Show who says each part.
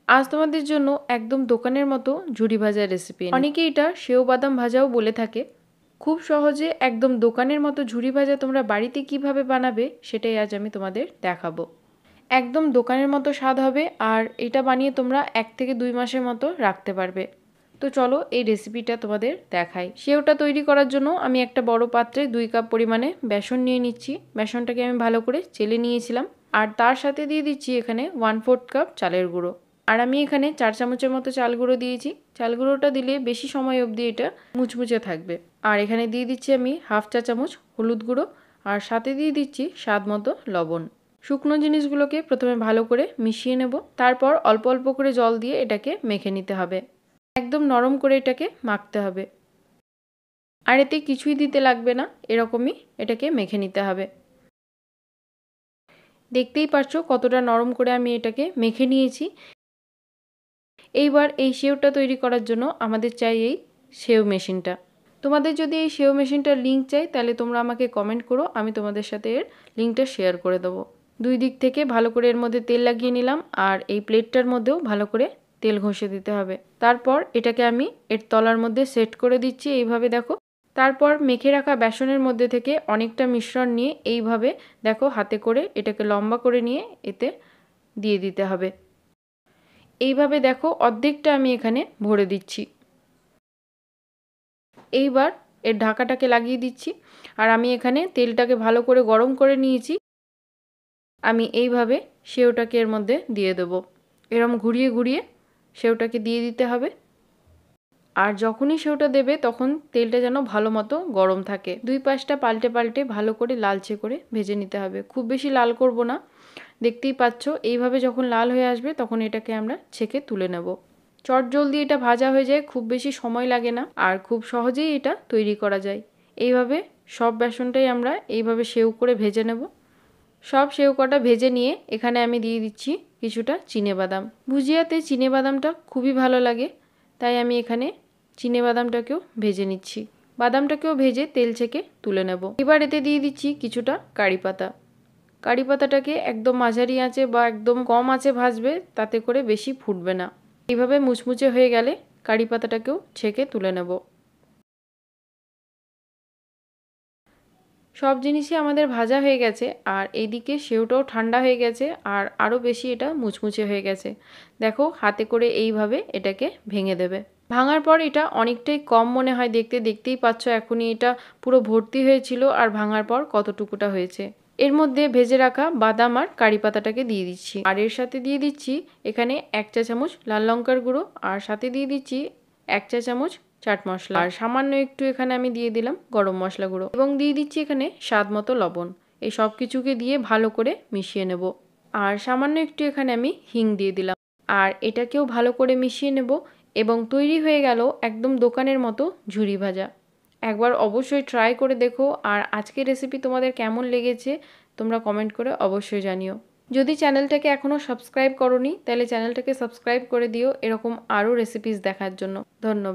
Speaker 1: আজ তোমাদের জন্য একদম দোকানের মতো ঝুরি ভাজার রেসিপি। অনেকে এটা সেও বাদাম ভাজাও বলে থাকে। খুব সহজে একদম দোকানের মতো ঝুরি ভাজা তোমরা বাড়িতে কিভাবে বানাবে সেটাই আজ আমি তোমাদের দেখাবো। একদম দোকানের মতো স্বাদ হবে, আর এটা বানিয়ে তোমরা 1 থেকে 2 মাসের মতো রাখতে পারবে। তো চলো এই রেসিপিটা তোমাদের দেখাই। সেওটা তৈরি করার জন্য আমি একটা বড় পাত্রে 2 কাপ পরিমাণে বেসন নিয়ে নিচ্ছি। বেসনটাকে আমি ভালো করে চেলে নিয়েছিলাম। আর তার সাথে দিয়ে দিচ্ছি এখানে 1/4 কাপ চালের গুঁড়ো। আর আমি এখানে 4 চামচের মতো চাল গুঁড়ো দিয়েছি। চাল গুঁড়োটা দিলে বেশি সময় অবধি এটা মুচমুচে থাকবে। আর এখানে দিয়ে দিচ্ছি আমি 1/2 চা চামচ হলুদ গুঁড়ো, আর সাথে দিয়ে দিচ্ছি স্বাদ মতো লবণ। শুকনো জিনিসগুলোকে প্রথমে ভালো করে মিশিয়ে নেব। তারপর অল্প অল্প করে জল দিয়ে এটাকে মেখে নিতে হবে। একদম নরম করে এটাকে মাখতে হবে। আর এতে কিছুই দিতে লাগবে না, এরকমই এটাকে মেখে নিতে হবে। দেখতেই পাচ্ছো কতটা নরম করে আমি এটাকে মেখে নিয়েছি। এইবার এই সেওটা তৈরি করার জন্য আমাদের চাই এই সেও মেশিনটা। তোমাদের যদি এই সেও মেশিনটার লিঙ্ক চাই তাহলে তোমরা আমাকে কমেন্ট করো, আমি তোমাদের সাথে এর লিঙ্কটা শেয়ার করে দেবো। 2 দিক থেকে ভালো করে এর মধ্যে তেল লাগিয়ে নিলাম, আর এই প্লেটটার মধ্যেও ভালো করে তেল ঘষে দিতে হবে। তারপর এটাকে আমি এর তলার মধ্যে সেট করে দিচ্ছি, এইভাবে দেখো। তারপর মেখে রাখা বেসনের মধ্যে থেকে অনেকটা মিশ্রণ নিয়ে এইভাবে দেখো হাতে করে এটাকে লম্বা করে নিয়ে এতে দিয়ে দিতে হবে। এইভাবে দেখো অর্ধেকটা আমি এখানে ভরে দিচ্ছি। এইবার এর ঢাকাটাকে লাগিয়ে দিচ্ছি। আর আমি এখানে তেলটাকে ভালো করে গরম করে নিয়েছি। আমি এইভাবে সেওটাকে এর মধ্যে দিয়ে দেব। এরম ঘুরিয়ে ঘুরিয়ে সেওটাকে দিয়ে দিতে হবে। আর যখনই সেওটা দেবে তখন তেলটা যেন ভালো মতো গরম থাকে। 2 পাশটা পাল্টে পাল্টে ভালো করে লালচে করে ভেজে নিতে হবে। খুব বেশি লাল করব না। দেখতেই পাচ্ছ এইভাবে যখন লাল হয়ে আসবে তখন এটাকে আমরা ছেঁকে তুলে নেব। চটজলদি এটা ভাজা হয়ে যায়, খুব বেশি সময় লাগে না, আর খুব সহজেই এটা তৈরি করা যায়। এইভাবে সব বেসনটাই আমরা এইভাবে সেও করে ভেজে নেব। সব সেও কটা ভেজে নিয়ে এখানে আমি দিয়ে দিচ্ছি কিছুটা চিনেবাদাম। ভুজিয়াতে চিনেবাদামটা খুবই ভালো লাগে, তাই আমি এখানে চিনেবাদামটাকেও ভেজে নিচ্ছি। বাদামটাকেও ভেজে তেল ছেঁকে তুলে নেব। এবার এতে দিয়ে দিচ্ছি কিছুটা কারি পাতা। কারি পাতাটাকে একদম মাঝারি আঁচে বা একদম কম আঁচে ভাজবে, তাতে করে বেশি ফুটবে না। এইভাবে মুচমুচে হয়ে গেলে কারি পাতাটাকেও ছেঁকে তুলে নেব। সব জিনিসই আমাদের ভাজা হয়ে গেছে, আর এইদিকে সেওটাও ঠান্ডা হয়ে গেছে, আর আরও বেশি এটা মুচমুচে হয়ে গেছে। দেখো হাতে করে এইভাবে এটাকে ভেঙে দেবে। ভাঙার পর এটা অনেকটাই কম মনে হয় দেখতে। দেখতেই পাচ্ছ এখনই এটা পুরো ভর্তি হয়েছিল, আর ভাঙার পর কতটুকুটা হয়েছে। এর মধ্যে ভেজে রাখা বাদাম আর কারি পাতাটাকে দিয়ে দিচ্ছি। আর এর সাথে দিয়ে দিচ্ছি এখানে 1 চা চামচ লাল লঙ্কার গুঁড়ো, আর সাথে দিয়ে দিচ্ছি 1 চা চামচ চাট মশলা, আর সামান্য একটু এখানে আমি দিয়ে দিলাম গরম মশলা গুঁড়ো, এবং দিয়ে দিচ্ছি এখানে স্বাদ মতো লবণ। এই সব কিছুকে দিয়ে ভালো করে মিশিয়ে নেব। আর সামান্য একটু এখানে আমি হিং দিয়ে দিলাম। আর এটাকেও ভালো করে মিশিয়ে নেব, এবং তৈরি হয়ে গেল একদম দোকানের মতো ঝুরি ভাজা। একবার অবশ্যই ট্রাই করে দেখো। আর আজকের রেসিপি তোমাদের কেমন লেগেছে তোমরা কমেন্ট করে অবশ্যই জানিও। যদি চ্যানেলটাকে এখনও সাবস্ক্রাইব করোনি তাহলে চ্যানেলটাকে সাবস্ক্রাইব করে দিও এরকম আরও রেসিপিস দেখার জন্য। ধন্যবাদ।